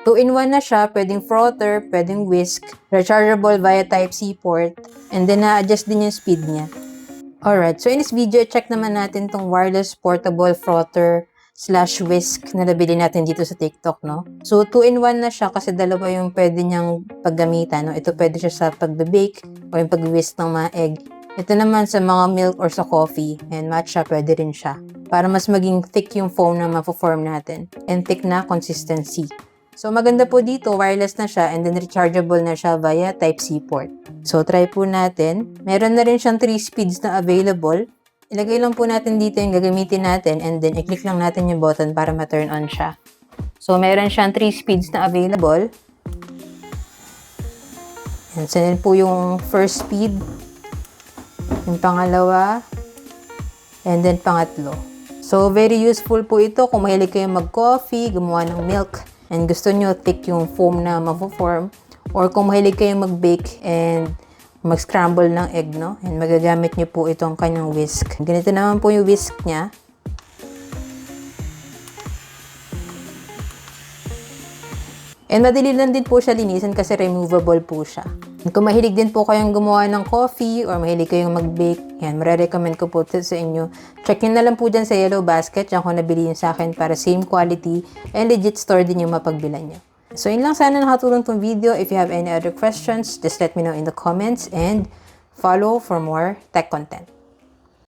2-in-1 na siya, pwedeng frother, pwedeng whisk, rechargeable via Type-C port, and then na-adjust din yung speed niya. Alright, so in this video, check naman natin tong wireless portable frother / whisk na nabili natin dito sa TikTok, no? So, 2-in-1 na siya kasi dalawa yung pwede niyang paggamitan, no? Ito pwede siya sa pagbe-bake o yung pag-whisk ng mga egg. Ito naman sa mga milk or sa coffee and matcha, pwede rin siya. Para mas maging thick yung foam na ma-form natin and thick na consistency. So, maganda po dito, wireless na siya and then rechargeable na siya via Type-C port. So, try po natin. Meron na rin siyang 3 speeds na available. Ilagay lang po natin dito yung gagamitin natin and then i-click lang natin yung button para ma-turn on siya. So, meron siyang 3 speeds na available. And so, yun po yung first speed. Yung pangalawa. And then, pangatlo. So, very useful po ito kung mahilig kayo mag-coffee, gumawa ng milk, and gusto nyo thick yung foam na ma-form, or kung mahilig kayo mag-bake and mag-scramble ng egg, no? And magagamit nyo po itong kanyang whisk. Ganito naman po yung whisk niya. And madali lang din po siya linisan kasi removable po siya. And kung mahilig din po kayong gumawa ng coffee or mahilig kayong mag-bake, yan, marirecommend ko po ito sa inyo. Check nyo na lang po dyan sa yellow basket, dyan ko nabili yun sa akin para same quality and legit store din yung mapagbilan nyo. So yun lang, sana nakatulong tong video. If you have any other questions, just let me know in the comments and follow for more tech content.